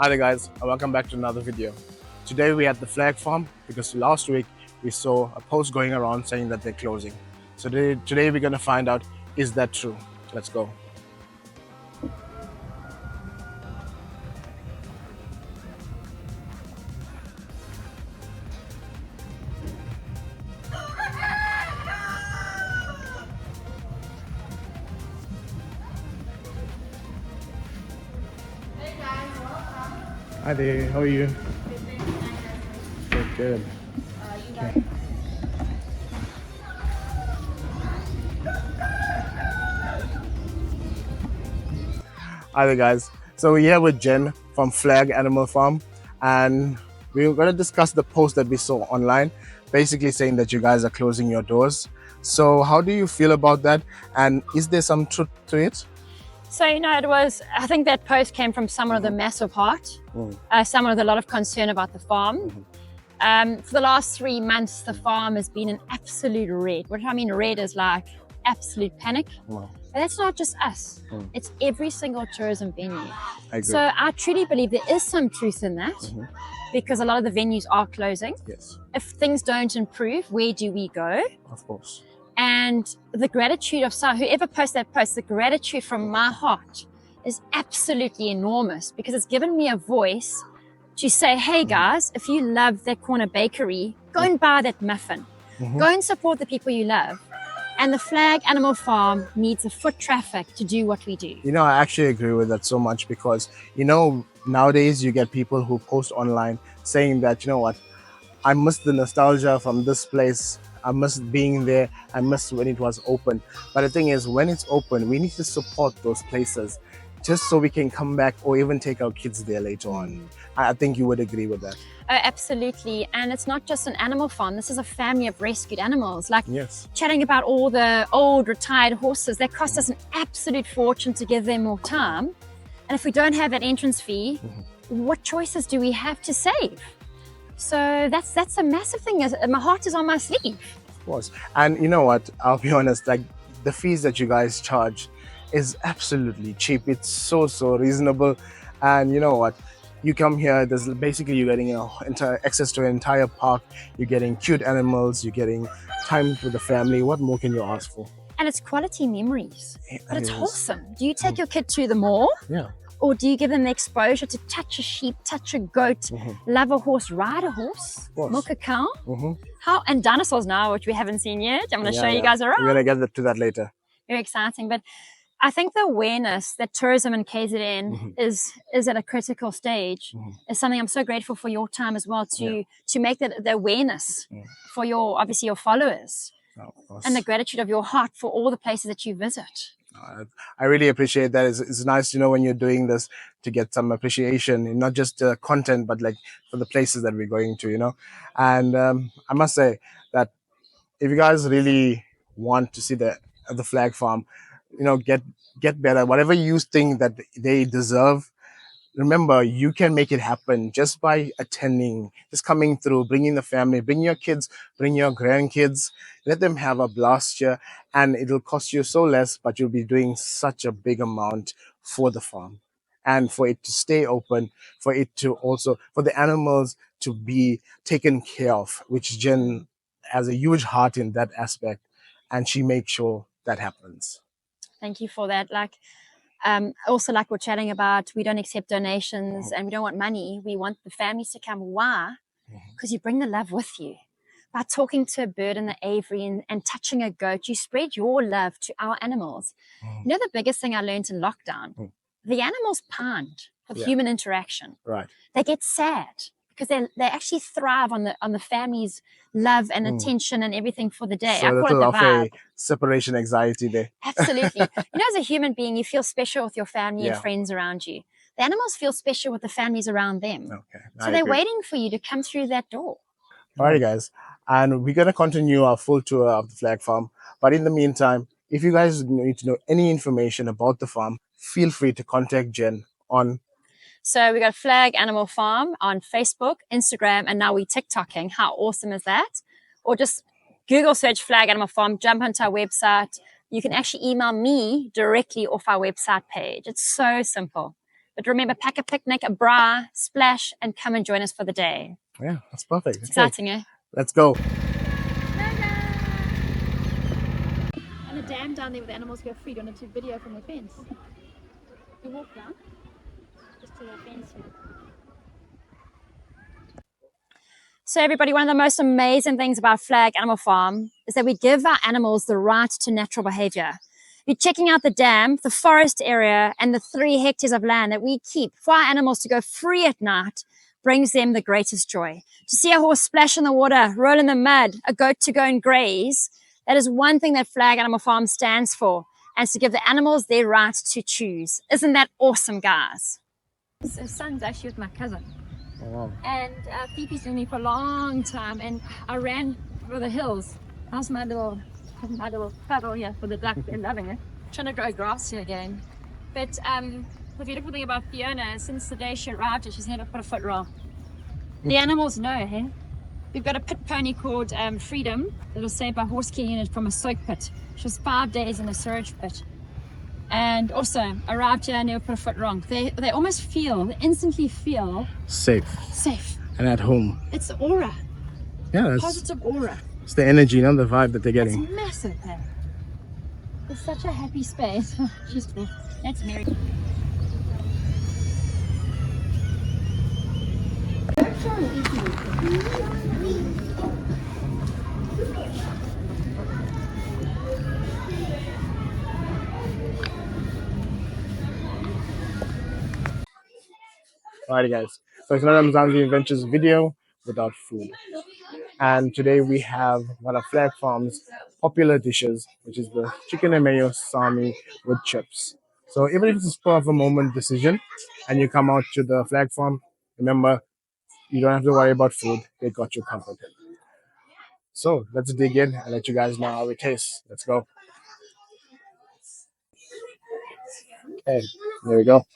Hi there guys, and welcome back to another video. Today we're at the flag farm because last week we saw a post going around saying that they're closing. So today we're going to find out, is that true? Let's go. Hi there, how are you? Good. Okay. Hi there guys, so we're here with Jen from Flag Animal Farm, and we're going to discuss the post that we saw online, basically saying that you guys are closing your doors. So how do you feel about that, and is there some truth to it? So, I think that post came from someone with a massive heart, someone with a lot of concern about the farm. For the last 3 months, the farm has been in absolute red. What I mean red is like absolute panic. But that's not just us. It's every single tourism venue. So I truly believe there is some truth in that because a lot of the venues are closing. Yes. If things don't improve, where do we go? Of course. And the gratitude of whoever posted that post, the gratitude from my heart is absolutely enormous because it's given me a voice to say, hey guys, if you love that corner bakery, go and buy that muffin. Go and support the people you love. And the Flag Animal Farm needs a foot traffic to do what we do. I actually agree with that so much because, nowadays you get people who post online saying that, I miss the nostalgia from this place. I miss being there. I miss when it was open. But the thing is, when it's open, we need to support those places just so we can come back or even take our kids there later on. I think you would agree with that. Oh, absolutely. And it's not just an animal farm. This is a family of rescued animals. Yes. Chatting about all the old retired horses that cost us an absolute fortune to give them more time. And if we don't have that entrance fee, what choices do we have to save? So that's a massive thing. My heart is on my sleeve. Of course. And you know what? I'll be honest, the fees that you guys charge is absolutely cheap. It's so reasonable. And you know what? You come here, there's basically you're getting access to an entire park. You're getting cute animals. You're getting time with the family. What more can you ask for? And it's quality memories. But it's wholesome. Do you take your kid to the mall? Yeah. Or do you give them the exposure to touch a sheep, touch a goat, love a horse, ride a horse, milk a cow? And dinosaurs now, which we haven't seen yet. I'm going to show you guys around. We're going to get to that later. Very exciting. But I think the awareness that tourism in KZN is at a critical stage is something I'm so grateful for your time as well to make the awareness for your followers and the gratitude of your heart for all the places that you visit. I really appreciate that. It's nice, when you're doing this to get some appreciation, not just content, but for the places that we're going to, And I must say that if you guys really want to see the flag farm, get better. Whatever you think that they deserve, remember, you can make it happen just by attending, just coming through, bringing the family, bring your kids, bring your grandkids, let them have a blast here, and it'll cost you so less, but you'll be doing such a big amount for the farm and for it to stay open, for it to also, for the animals to be taken care of, which Jen has a huge heart in that aspect, and she makes sure that happens. Thank you for that. Also, like we're chatting about, we don't accept donations and we don't want money. We want the families to come. Why? Because you bring the love with you. By talking to a bird in the aviary and touching a goat, you spread your love to our animals. The biggest thing I learned in lockdown, the animals pined for human interaction. Right. They get sad because they actually thrive on the family's love and attention and everything for the day. So I call it the vibe. A separation anxiety there. Absolutely. As a human being, you feel special with your family and friends around you. The animals feel special with the families around them. Okay. So they're waiting for you to come through that door. All right, guys. And we're going to continue our full tour of the flag farm. But in the meantime, if you guys need to know any information about the farm, feel free to contact Jen on. So we got Flag Animal Farm on Facebook, Instagram, and now we're TikToking. How awesome is that? Or just Google search Flag Animal Farm, jump onto our website. You can actually email me directly off our website page. It's so simple. But remember, pack a picnic, a bra, splash, and come and join us for the day. Yeah, that's perfect. It's exciting, eh? Let's go. And the dam down there where the animals go free. Do you want to video from the fence? You walk down, just to the fence here. So everybody, one of the most amazing things about Flag Animal Farm is that we give our animals the right to natural behavior. You're checking out the dam, the forest area, and the 3 hectares of land that we keep for our animals to go free at night brings them the greatest joy. To see a horse splash in the water, roll in the mud, a goat to go and graze, that is one thing that Flag Animal Farm stands for, and to give the animals their right to choose. Isn't that awesome, guys? So son's actually with my cousin. Oh, wow. And Fifi's been with me for a long time, and I ran for the hills. How's my little puddle here for the duck? They're loving it. Trying to grow grass here again. But the beautiful thing about Fiona is since the day she arrived here, she's never put a foot wrong. The animals know, hey? We've got a pit pony called Freedom that was saved by horse care unit from a soak pit. She was 5 days in a sewage pit. And also arrived here and never put a foot wrong. They almost feel, they instantly feel safe and at home. It's the aura. Yeah, that's Positive aura. It's the energy, you know, the vibe that they're getting. It's massive, hey? It's such a happy space. She's cool. That's Mary. Alrighty guys, so it's another Mzansi Adventures video without food. And today we have one of Flag Farm's popular dishes, which is the chicken and mayo sami with chips. So even if it's a spur of a moment decision and you come out to the Flag Farm, remember, you don't have to worry about food. They got you covered. So let's dig in and let you guys know how it tastes. Let's go. Okay, there we go.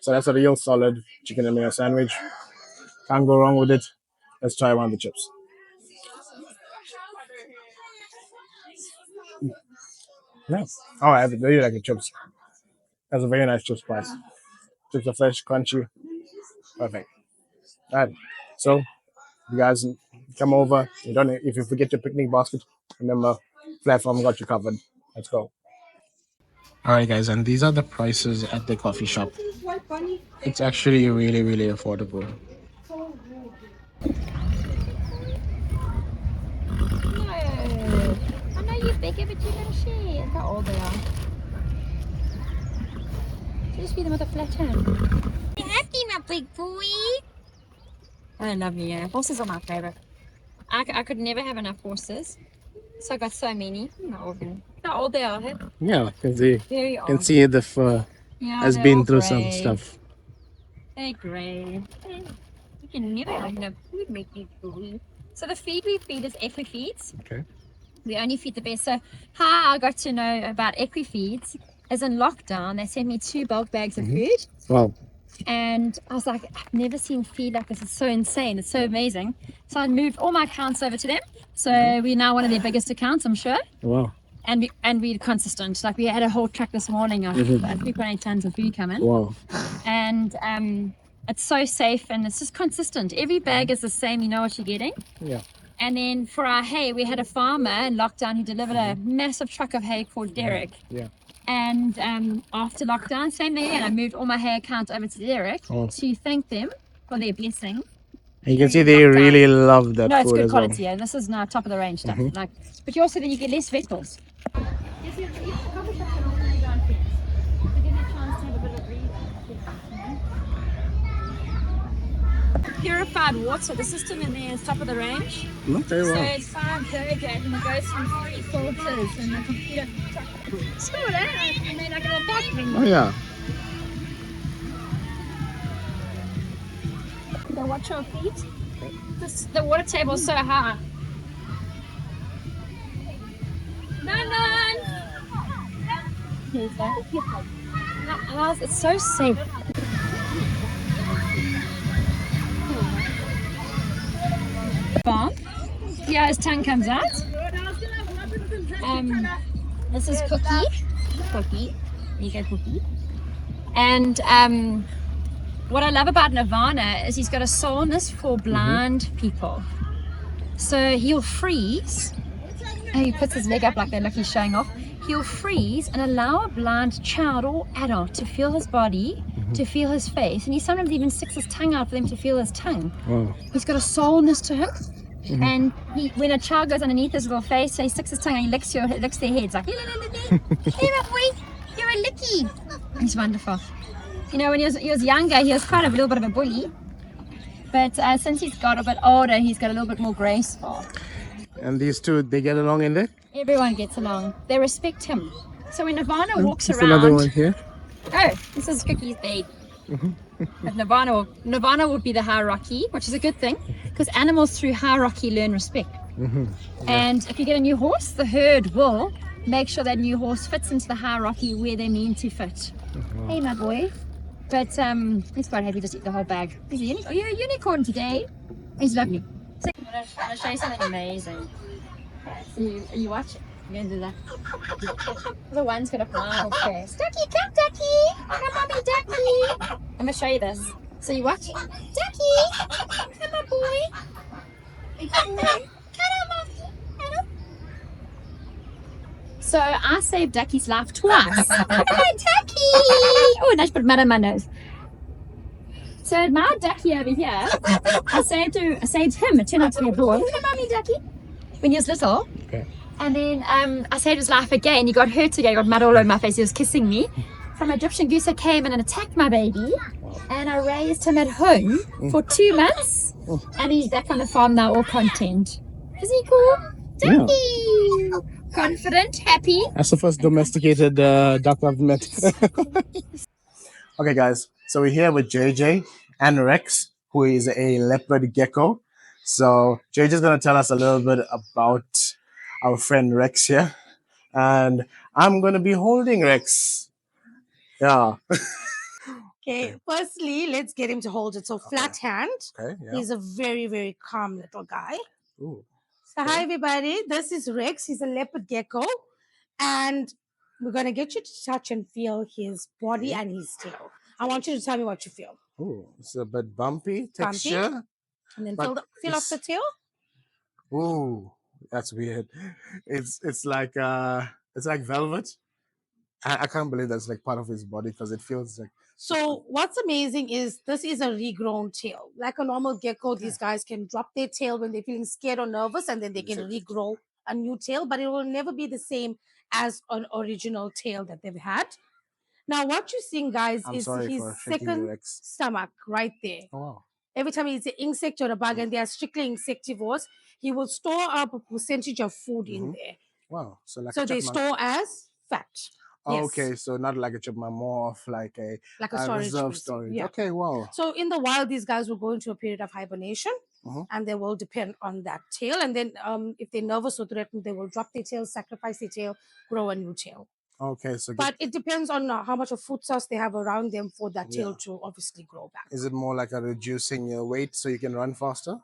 So that's a real solid chicken and mayo sandwich. Can't go wrong with it. Let's try one of the chips. Nice. Oh, I really like the chips. That's a very nice chip spice. Chips are fresh, crunchy. Perfect. All right. So, you guys come over. If you forget your picnic basket, remember, Platform got you covered. Let's go. All right, guys, and these are the prices at the coffee shop. It's actually really, really affordable. No, I know you're bigger, but you gotta share. Look how old they are. Just feed them with a flat hand. You happy, my big boy? I love you. Yeah. Horses are my favorite. I could never have enough horses, so I got so many. How old they are? Hey? Yeah, because they Very old. can see the fur has been through some stuff. They're great. You can never have enough food, make you food. So the feed we feed is Equifeeds. Okay. We only feed the best. So how I got to know about Equifeeds is in lockdown. They sent me 2 bulk bags of food. Wow. And I was like, I've never seen feed like this. It's so insane. It's so amazing. So I moved all my accounts over to them. So we're now one of their biggest accounts, I'm sure. Wow. And we're consistent. Like we had a whole truck this morning of 3.8 tons of food coming. Wow. And it's so safe and it's just consistent. Every bag is the same. You know what you're getting. Yeah. And then for our hay, we had a farmer in lockdown who delivered a massive truck of hay called Derek. Yeah. And after lockdown, same thing again. I moved all my hay accounts over to Derek to thank them for their blessing. And you can see they really love that no, it's food good as quality. well. Yeah, this is now top of the range stuff. Like, but you also then you get less vegetables. Purified water. The system in there is top of the range. Not very well. So it's 5 kg and it goes through 3 filters and the computer. So that and then I got a bathroom. Oh yeah. So watch your feet. The water table is so high. It's so safe. Bomb. Yeah, his tongue comes out. This is Cookie. Cookie. There you go, Cookie. And what I love about Nirvana is he's got a soreness for blind people. So he'll freeze, and he puts his leg up like he's showing off. He'll freeze and allow a blind child or adult to feel his body, to feel his face, and he sometimes even sticks his tongue out for them to feel his tongue. Wow. He's got a soreness to him. And when a child goes underneath his little face, he sticks his tongue and he licks their heads like, hey my boy, you're a licky. He's wonderful. You know, when he was younger, he was kind of a little bit of a bully. But since he's got a bit older, he's got a little bit more graceful. And these two, they get along in there? Everyone gets along. They respect him. So when Nirvana walks around... another one here. Oh, this is Cookie's bed. But Nirvana would be the hierarchy, which is a good thing, because animals through hierarchy learn respect. And if you get a new horse, the herd will make sure that new horse fits into the hierarchy where they mean to fit. Hey, my boy. But he's quite happy to just eat the whole bag. You're a unicorn today. He's lovely. So I'm going to show you something amazing. So you watch it. I'm going to do that. The one's got a smile face. Ducky, come Ducky! Come mommy Ducky! I'm going to show you this. So you watch. Ducky! Come on boy! Come on mommy! So I saved Ducky's life twice. Hi Ducky! Oh, and I should put mud on my nose. So my Ducky over here, I saved him. It turned out to be a boy. Come mommy Ducky! When he was little. Okay. And then I saved his life again. He got hurt again. He got mud all over my face. He was kissing me. Some Egyptian goose came in and attacked my baby. And I raised him at home for 2 months. And he's back on the farm now, all content. Is he cool? Ducky! Yeah. Confident, happy. That's the first domesticated duck I've met. Okay, guys. So we're here with JJ and Rex, who is a leopard gecko. So JJ's going to tell us a little bit about our friend Rex here. And I'm going to be holding Rex. Yeah. Okay, firstly, let's get him to hold it. So flat hand. Okay, yeah. He's a very, very calm little guy. Ooh. So hi, everybody. This is Rex. He's a leopard gecko. And we're going to get you to touch and feel his body and his tail. I want you to tell me what you feel. Ooh, it's a bit bumpy texture. And then feel off the tail. Ooh, that's weird. It's like velvet. I can't believe that's like part of his body because it feels like. So what's amazing is this is a regrown tail. Like a normal gecko, these guys can drop their tail when they're feeling scared or nervous, and then they can regrow a new tail, but it will never be the same as an original tail that they've had. Now, what you're seeing, guys, is his second stomach right there. Oh, wow. Every time he eats an insect or a bug, and they are strictly insectivores, he will store up a percentage of food in there. Wow. So they store as fat. Oh, yes. Okay, so not like a chipmunk, more of like a reserve storage. Yeah. Okay, wow. So in the wild, these guys will go into a period of hibernation, and they will depend on that tail. And then if they're nervous or threatened, they will drop their tail, sacrifice their tail, grow a new tail. Okay, so but it depends on how much of food source they have around them for that tail to obviously grow back. Is it more like a reducing your weight so you can run faster?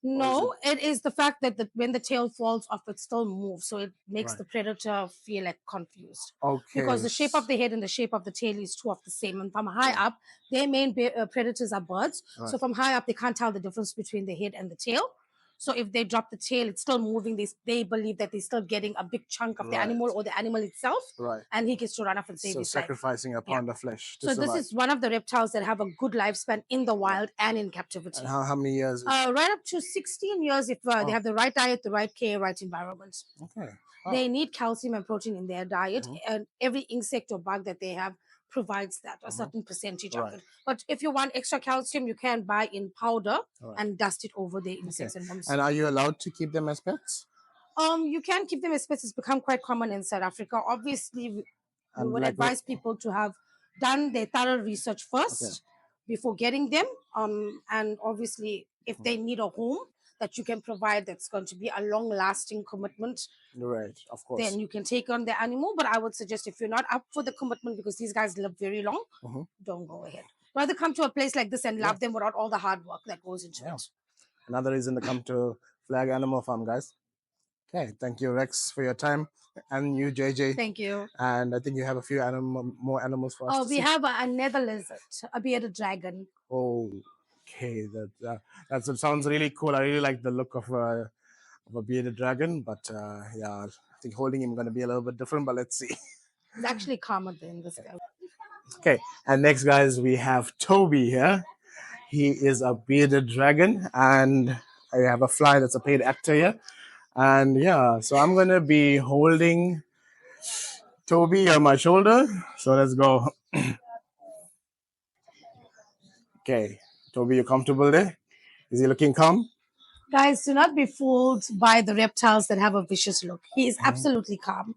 No, it is the fact that when the tail falls off, it still moves. So it makes the predator feel like confused. Okay. Because the shape of the head and the shape of the tail is two of the same. And from high up, their main predators are birds. Right. So from high up, they can't tell the difference between the head and the tail. So if they drop the tail, it's still moving. They believe that they're still getting a big chunk of the animal or the animal itself. Right. And he gets to run off and save his life. So sacrificing a pound of flesh to So survive. this is one of the reptiles that have a good lifespan in the wild and in captivity. And how many years? Right up to 16 years if they have the right diet, the right care, right environment. Okay. They need calcium and protein in their diet. And every insect or bug that they have provides that, a certain percentage of it. But if you want extra calcium, you can buy in powder and dust it over the insects and worms. And are you allowed to keep them as pets? You can keep them as pets. It's become quite common in South Africa. Obviously, we would advise people to have done their thorough research first before getting them. And obviously, if they need a home that you can provide that's going to be a long-lasting commitment, right, of course, then you can take on the animal. But I would suggest if you're not up for the commitment, because these guys live very long, don't go ahead. Rather come to a place like this and love them without all the hard work that goes into it. Another reason to come to Flag Animal Farm, guys. Okay, thank you, Rex, for your time, and you, JJ. Thank you. And I think you have a few more animals for us to We see. have another lizard, a bearded dragon. Oh, okay, that sounds really cool. I really like the look of a bearded dragon, but yeah, I think holding him going to be a little bit different. But let's see. It's actually calmer than this guy. Okay, and next, guys, we have Toby here. He is a bearded dragon, and I have a fly that's a paid actor here. And yeah, so I'm gonna be holding Toby on my shoulder. So let's go. Okay, Toby, you comfortable there? Is he looking calm? Guys, do not be fooled by the reptiles that have a vicious look. He is absolutely calm.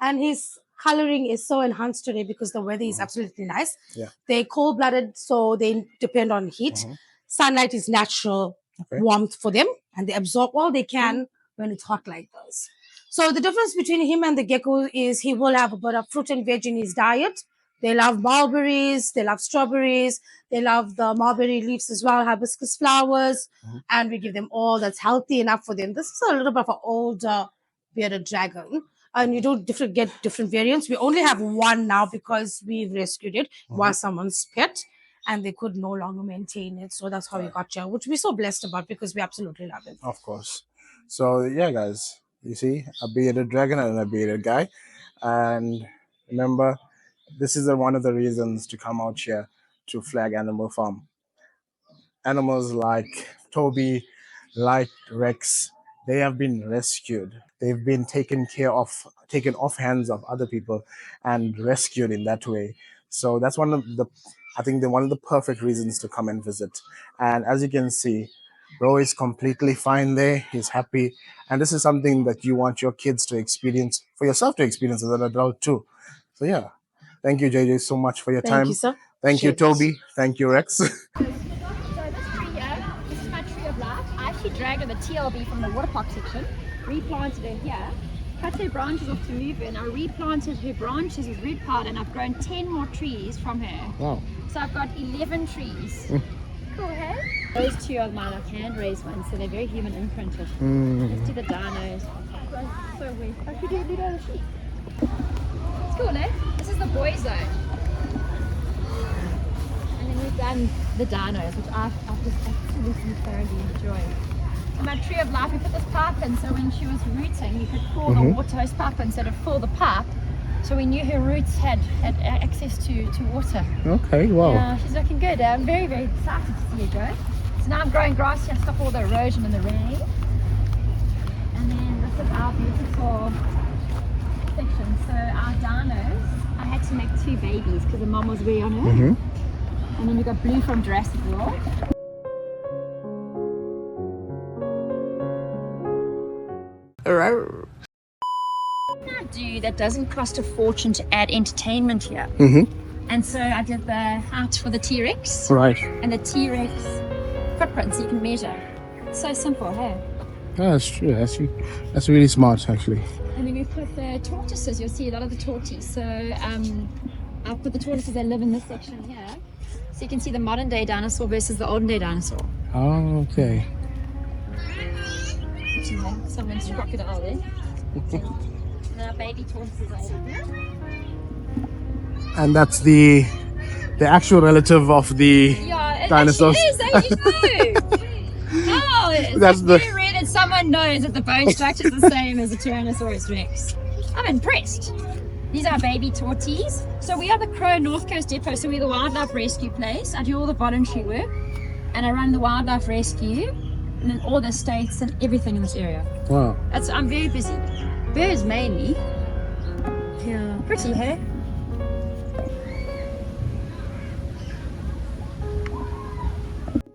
And his coloring is so enhanced today because the weather is absolutely nice. Yeah. They're cold blooded, so they depend on heat. Sunlight is natural warmth for them, and they absorb all they can when it's hot like this. So the difference between him and the gecko is he will have a bit of fruit and veg in his diet. They love mulberries, they love strawberries, they love the mulberry leaves as well, hibiscus flowers, and we give them all that's healthy enough for them. This is a little bit of an older bearded dragon, and you don't get different variants. We only have one now because we've rescued it while someone's pet, and they could no longer maintain it. So that's how we got you, which we're so blessed about because we absolutely love it. Of course. So yeah, guys, you see a bearded dragon and a bearded guy, and remember, this is one of the reasons to come out here to Flag Animal Farm. Animals like Toby, like Rex, they have been rescued. They've been taken off hands of other people and rescued in that way. So that's one of the, I think they're one of the perfect reasons to come and visit. And as you can see, Bro is completely fine there. He's happy. And this is something that you want your kids to experience, for yourself to experience as an adult too. So yeah, thank you, JJ, so much for your time. Thank you, sir. Thank you, Cheers. Toby. Thank you, Rex. So this tree here, this is my tree of life. I actually dragged the TLB from the water park section, replanted her here, cut her branches off to move her, and I replanted her branches with root pod, and I've grown 10 more trees from her. Wow. So I've got 11 trees. Cool, hey? Those two are mine, like hand-raised ones, so they're very human imprinted. Let's do the dinos. So weird. I could do a little of the sheep. It's cool, eh? This is the boy zone. And then we've done the dinos, which I've just absolutely thoroughly enjoyed. So my tree of life, we put this pipe in, so when she was rooting, we could pour the water hose pipe in, so to fill the pipe. So we knew her roots had access to water. Okay, wow. Yeah, she's looking good. I'm very, very excited to see her go. So now I'm growing grass here to stop all the erosion and the rain. And then this is our beautiful section. So our dinos, I had to make 2 babies because the mom was way on her. And then we got Blue from Jurassic World. Do that doesn't cost a fortune to add entertainment here. And so I did the height for the T-Rex. Right. And the T-Rex footprint, so you can measure. So simple, hey? Yeah, that's true. That's really smart, actually. And then we put the tortoises. You'll see a lot of the tortoises. So I'll put the tortoises that live in this section here. So you can see the modern day dinosaur versus the olden day dinosaur. Oh, okay. Someone's crocodile there. The baby tortoises are over here. And that's the actual relative of the dinosaurs. Yeah, it is. Oh, it's very rare that someone knows that the bone structure is the same as a Tyrannosaurus Rex. I'm impressed. These are baby tortoises. So we are the Crow North Coast Depot. So we're the wildlife rescue place. I do all the voluntary work, and I run the wildlife rescue, and then all the estates and everything in this area. Wow. I'm very busy. Birds mainly. Yeah. Pretty, hey?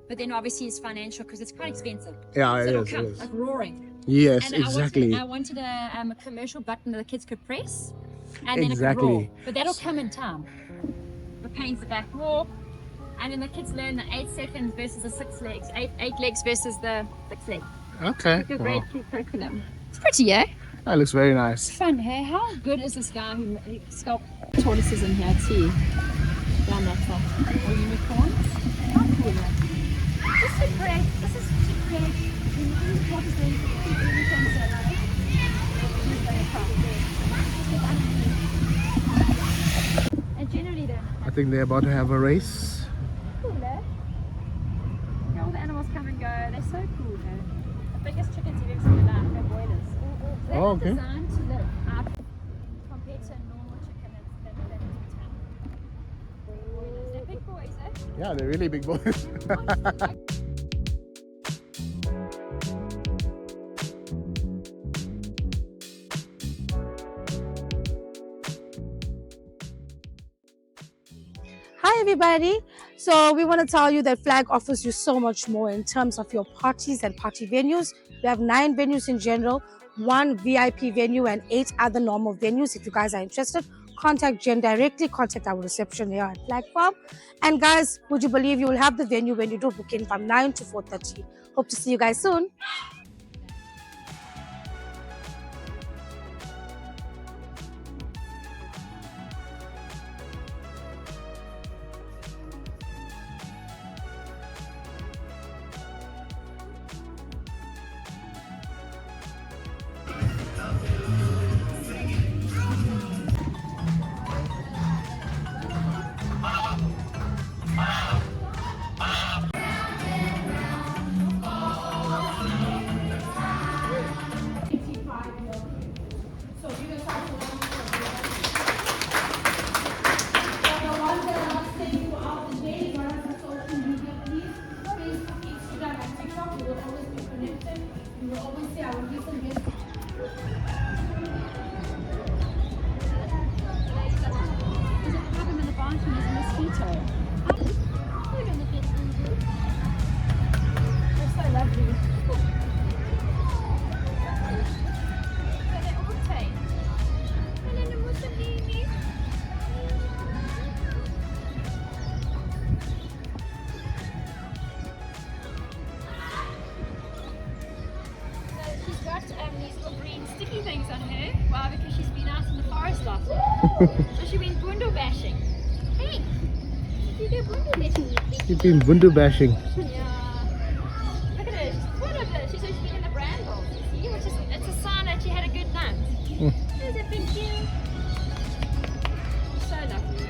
But then obviously it's financial because it's quite expensive. Yeah, so it is. Like roaring. Yes, and exactly. I wanted a commercial button that the kids could press, and then it could roar. But that'll come in time. The pains the back roar, and then the kids learn the 8 seconds versus the 6 legs, 8 legs versus the 6 legs. Okay. It's a great curriculum. It's pretty, yeah? That looks very nice. Fun, hey? How good is this guy who sculpted tortoises in here too? Down that side. Or unicorns? How cool, yeah? This is great. This is such a great. And generally they're I think they're about to have a race. cool, eh? Yeah, all the animals come and go. They're so cool, eh? The biggest chickens you've ever seen in life, they're boilers. They're Oh, not okay. designed to live out compared to a normal chicken that's in town. Boilers. They're big boys, eh? Yeah, they're really big boys. Hi, everybody. So we want to tell you that Flag offers you so much more in terms of your parties and party venues. We have 9 venues in general, 1 VIP venue, and 8 other normal venues. If you guys are interested, contact Jen directly, contact our reception here at Flag Farm. And guys, would you believe you will have the venue when you do book in from 9 to 4:30. Hope to see you guys soon. She's got these little green sticky things on her. Why? Because she's been out in the forest last week. So she went bundle bashing. Hey, did you do bundle bashing? You've been bundu bashing. Yeah. Look at her. She's full of it. She's been in the brambles. You see, which is it's a sign that she had a good night. There's a big deal. So lovely.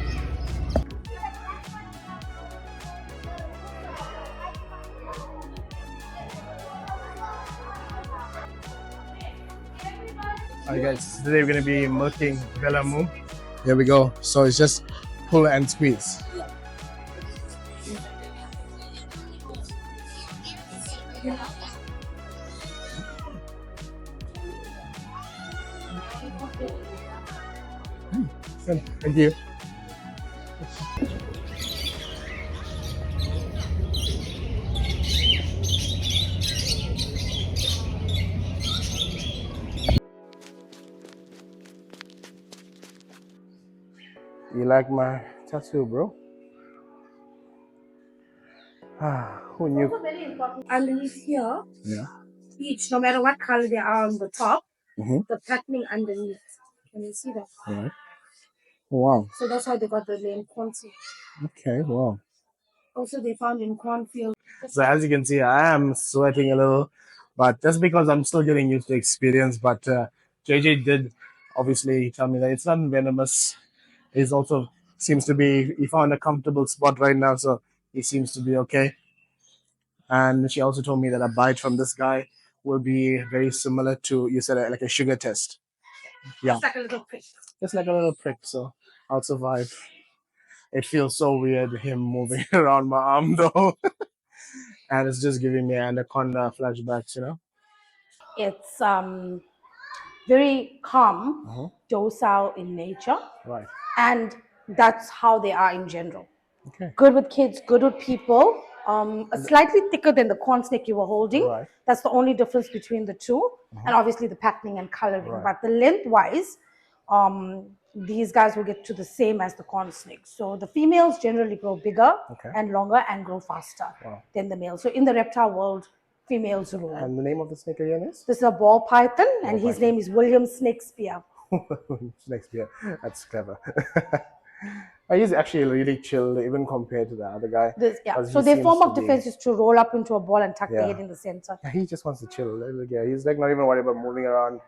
Alright guys, today we're going to be milking Belamu. Here we go. So it's just pull and squeeze. Thank you. You like my tattoo, bro? Who knew? Also very important underneath here, Yeah. each, no matter what color they are on the top, Mm-hmm. the patterning underneath. Can you see that? Right. Wow. So that's how they got the name Quancy. Okay, wow. Also, they found in cornfield. So as you can see, I am sweating a little, but that's because I'm still getting used to the experience. But JJ did obviously tell me that it's not venomous. It also seems to be, he found a comfortable spot right now, so he seems to be okay. And she also told me that a bite from this guy will be very similar to, you said, like a sugar test. Yeah. It's like a little prick. Just like a little prick, so I'll survive. It feels so weird, him moving around my arm though. And it's just giving me anaconda flashbacks, you know? It's very calm, docile in nature, Right. and that's how they are in general. Okay. Good with kids, good with people. Slightly thicker than the corn snake you were holding. Right. That's the only difference between the two, and obviously the patterning and coloring. Right. But the length-wise, these guys will get to the same as the corn snake. So the females generally grow bigger and longer and grow faster than the males. So in the reptile world, females rule. And the name of the snake again is? This is a ball python, and his name is William Snakespeare. Snakespeare. That's clever. He's actually really chill, even compared to the other guy. So their form of defense is to roll up into a ball and tuck the head in the center. Yeah, he just wants to chill. Yeah, he's like not even worried about moving around.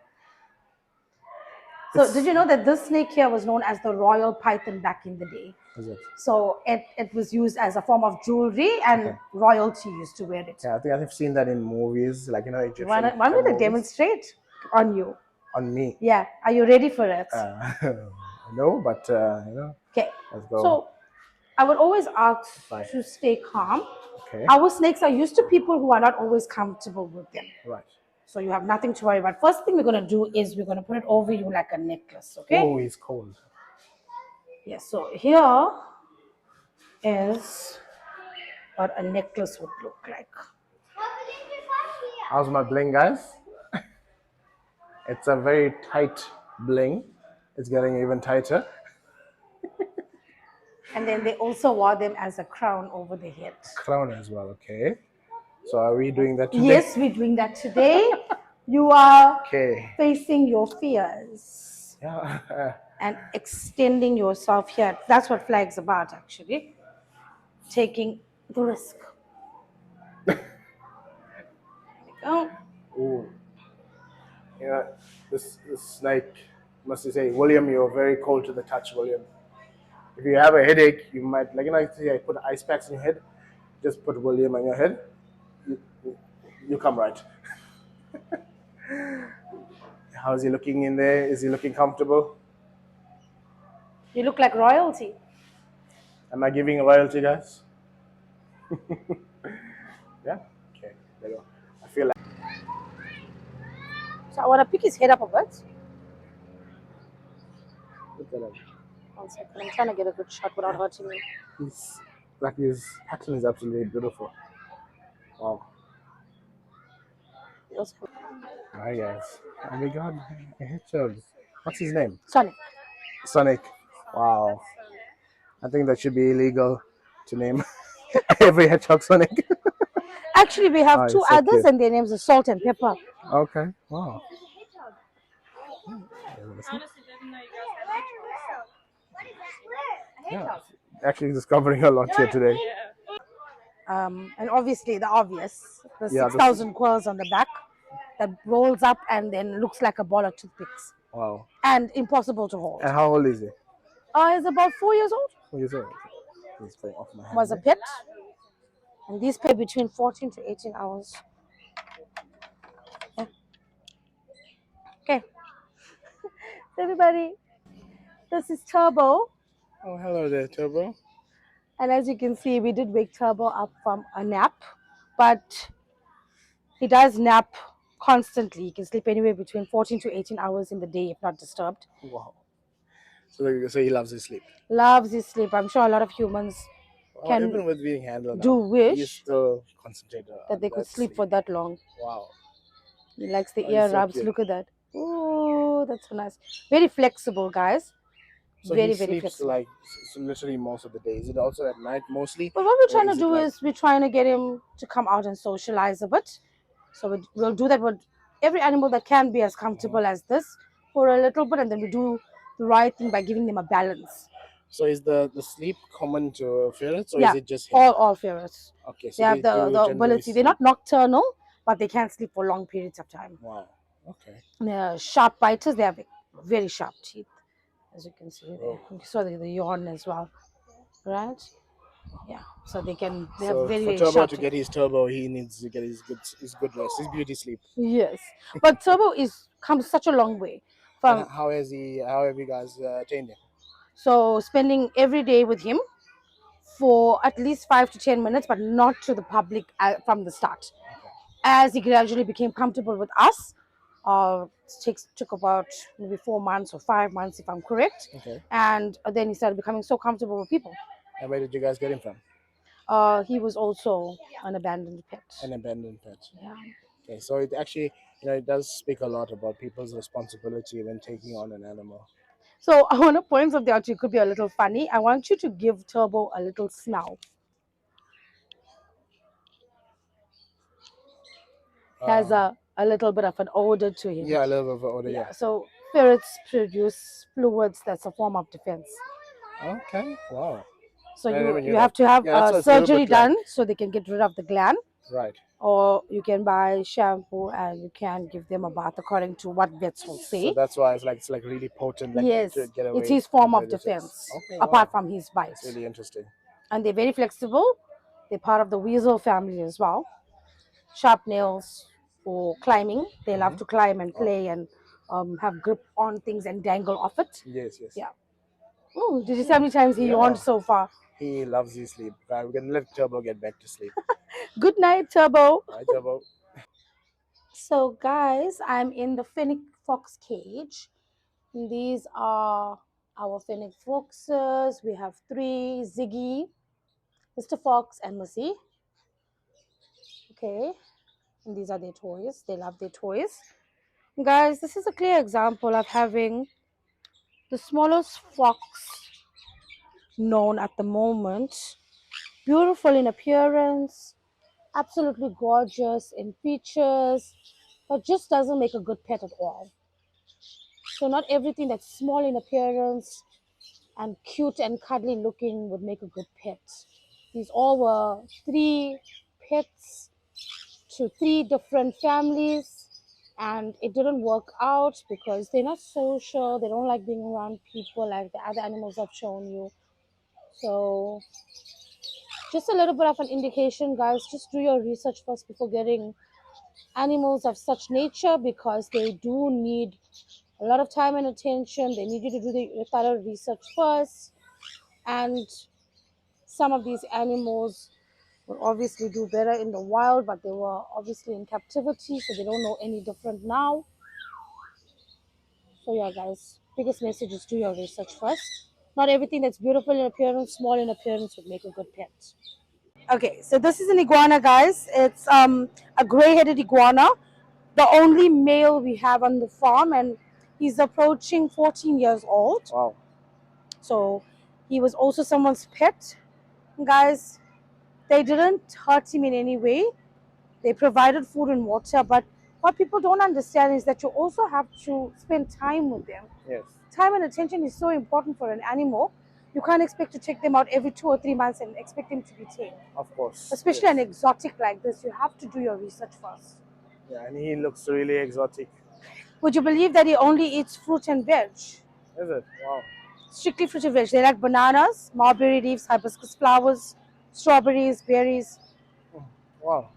So did you know that this snake here was known as the royal python back in the day? Is it? So it was used as a form of jewelry, and royalty used to wear it. Yeah, I think I've seen that in movies, like Egyptian. Want me to demonstrate on you? On me? Yeah. Are you ready for it? No, but Okay. let's go. So I would always ask to stay calm. Okay. Our snakes are used to people who are not always comfortable with them. Right. So you have nothing to worry about. First thing we're going to do is we're going to put it over you like a necklace, okay? Oh, he's cold. Yes, so here is what a necklace would look like. How's my bling, guys? It's a very tight bling. It's getting even tighter. And then they also wore them as a crown over the head. Crown as well, okay. So are we doing that today? Yes, we're doing that today. You are Okay. facing your fears. Yeah. And extending yourself here. That's what flag's about, actually. Taking the risk. There we go. Ooh. Yeah, this snake, must you say, William, you're very cold to the touch, William. If you have a headache, you might, like, I put ice packs in your head, just put William on your head, you come right. How's he looking in there? Is he looking comfortable? You look like royalty. Am I giving royalty, guys? Yeah? Okay, there you go. I feel like... So I want to pick his head up a bit. Look at him. 1 second. I'm trying to get a good shot without hurting him. His pattern is absolutely beautiful. Wow. Hi guys. Oh my god, a hedgehog. What's his name? Sonic. Sonic. Wow. I think that should be illegal to name every hedgehog Sonic. Actually, we have two others, and their names are Salt and Pepper. Okay. Wow. Yeah. Actually discovering a lot here today. And obviously the obvious, the 6,000 quills on the back that rolls up and then looks like a ball of toothpicks. Wow. And impossible to hold. And how old is he? He's about 4 years old. 4 years old. He's playing off my hand. Was a pet. And these pay between 14 to 18 hours. Yeah. Okay. Everybody, this is Turbo. Oh, hello there, Turbo. And as you can see, we did wake Turbo up from a nap, but he does nap constantly. He can sleep anywhere between 14 to 18 hours in the day if not disturbed. Wow. So he loves his sleep. Loves his sleep. I'm sure a lot of humans can even with being handled wish he's still concentrated that they could sleep for that long. Wow. He likes the ear rubs. So look at that. Oh, that's so nice. Very flexible, guys. So very, he very sleeps flexible. like literally most of the day. Is it also at night mostly? But what we're trying to do is we're trying to get him to come out and socialize a bit. So we'll do that with every animal that can be as comfortable as this for a little bit, and then we do the right thing by giving them a balance. So is the sleep common to ferrets, or Yeah, is it just him? all ferrets? Okay, so they have the ability. They're not nocturnal, but they can sleep for long periods of time. Wow. Okay. They're sharp biters. They have very sharp teeth, as you can see there. You saw the yawn as well, right? Yeah. So they have very, very for Turbo sharp to teeth. get his Turbo, he needs to get his good rest, his beauty sleep. Yes, but Turbo comes such a long way. How have you guys trained him? So spending every day with him for at least 5 to 10 minutes, but not to the public from the start. Okay. As he gradually became comfortable with us, took about maybe 4 months or 5 months, if I'm correct. Okay. And then he started becoming so comfortable with people. And where did you guys get him from? He was also an abandoned pet. An abandoned pet. Yeah. Okay, so it actually, it does speak a lot about people's responsibility when taking on an animal. So I want to point something out. It could be a little funny. I want you to give Turbo a little smell. Has a little bit of an odor to him. Yeah, a little bit of an odor, yeah. So ferrets produce fluids that's a form of defense. Okay, wow. So you have to have surgery done so they can get rid of the gland. Right. or you can buy shampoo and you can give them a bath according to what vets will So say. that's why it's like really potent, like to Yes, get it's away his from form of predators. defense Okay, apart wow, from his bite. that's really interesting. And they're very flexible. They're part of the weasel family as well. Sharp nails for climbing. They love to climb and play and have grip on things and dangle off it. Yes, yes. Yeah. Oh, did you see how many times he yawned so far? He loves his sleep. We're gonna let Turbo get back to sleep. Good night, Turbo. Right, Turbo? So, guys, I'm in the Fennec fox cage. These are our Fennec foxes. We have three: Ziggy, Mr. Fox, and Missy. Okay, and these are their toys. They love their toys. Guys, this is a clear example of having the smallest fox known at the moment. Beautiful in appearance, absolutely gorgeous in features, but just doesn't make a good pet at all. So, not everything that's small in appearance and cute and cuddly looking would make a good pet. These all were three pets to three different families, and it didn't work out because they're not social. They don't like being around people like the other animals I've shown you. So, just a little bit of an indication, guys. Just do your research first before getting animals of such nature because they do need a lot of time and attention. They need you to do the thorough research first. And some of these animals will obviously do better in the wild, but they were obviously in captivity, so they don't know any different now. So, yeah, guys, biggest message is do your research first. Not everything that's beautiful in appearance, small in appearance, would make a good pet. Okay, so this is an iguana, guys. It's a gray-headed iguana, the only male we have on the farm, and he's approaching 14 years old. Wow. So he was also someone's pet. Guys, they didn't hurt him in any way. They provided food and water, but what people don't understand is that you also have to spend time with them. Yes. Time and attention is so important for an animal. You can't expect to take them out every 2 or 3 months and expect them to be tame. Of course. Especially an exotic like this, you have to do your research first. Yeah, and he looks really exotic. Would you believe that he only eats fruit and veg? Is it? Wow. Strictly fruit and veg. They like bananas, mulberry leaves, hibiscus flowers, strawberries, berries. Wow.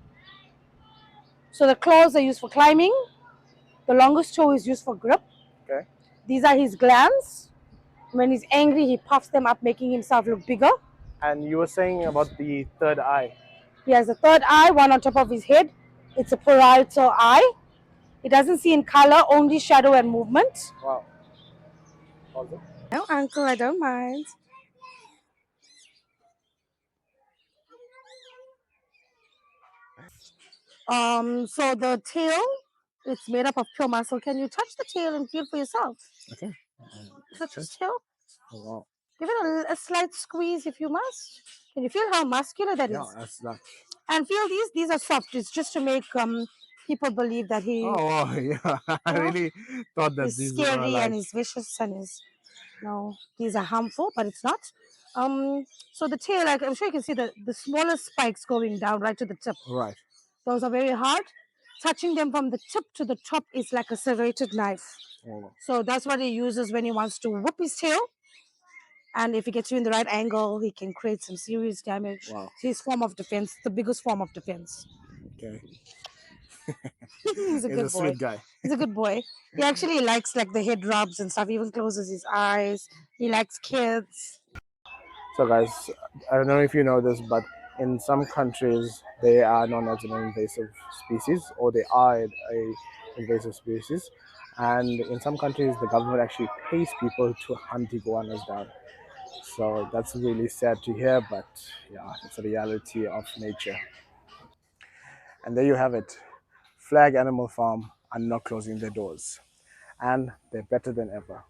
So the claws are used for climbing. The longest toe is used for grip. Okay. These are his glands. When he's angry, he puffs them up, making himself look bigger. And you were saying about the third eye. He has a third eye, one on top of his head. It's a parietal eye. He doesn't see in color, only shadow and movement. Wow. Also? No, uncle, I don't mind. So the tail, it's made up of pure muscle. Can you touch the tail and feel for yourself? Okay. Touch the tail. Oh, wow. Give it a slight squeeze if you must. Can you feel how muscular that is? Yeah, that's that. And feel these. These are soft. It's just to make people believe that he Oh, wow. Yeah. I really thought that is these were scary like. and he's vicious and is no. These are harmful, but it's not. So the tail, like I'm sure you can see the smaller spikes going down right to the tip. Right. Those are very hard. Touching them from the tip to the top is like a serrated knife. Oh. So that's what he uses when he wants to whip his tail. And if he gets you in the right angle, he can create some serious damage. Wow. It's his form of defense, the biggest form of defense. Okay. He's a He's good a boy. sweet guy. He's a good boy. He actually likes like the head rubs and stuff. He even closes his eyes. He likes kids. So, guys, I don't know if you know this, but in some countries they are known as an invasive species, or they are a invasive species, and in some countries the government actually pays people to hunt iguanas down. So that's really sad to hear, but yeah, it's a reality of nature. And there you have it. Flag Animal Farm are not closing their doors, and they're better than ever.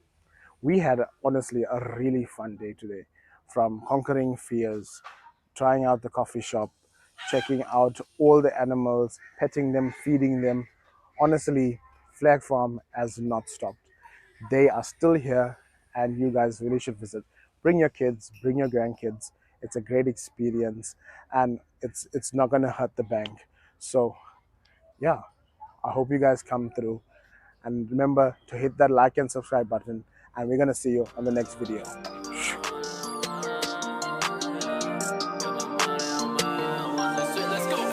We had honestly a really fun day today, from conquering fears, trying out the coffee shop, checking out all the animals, petting them, feeding them. Honestly, Flag Farm has not stopped. They are still here, and you guys really should visit. Bring your kids, bring your grandkids. It's a great experience, and it's not going to hurt the bank. So yeah, I hope you guys come through, and remember to hit that like and subscribe button, and we're gonna see you on the next video.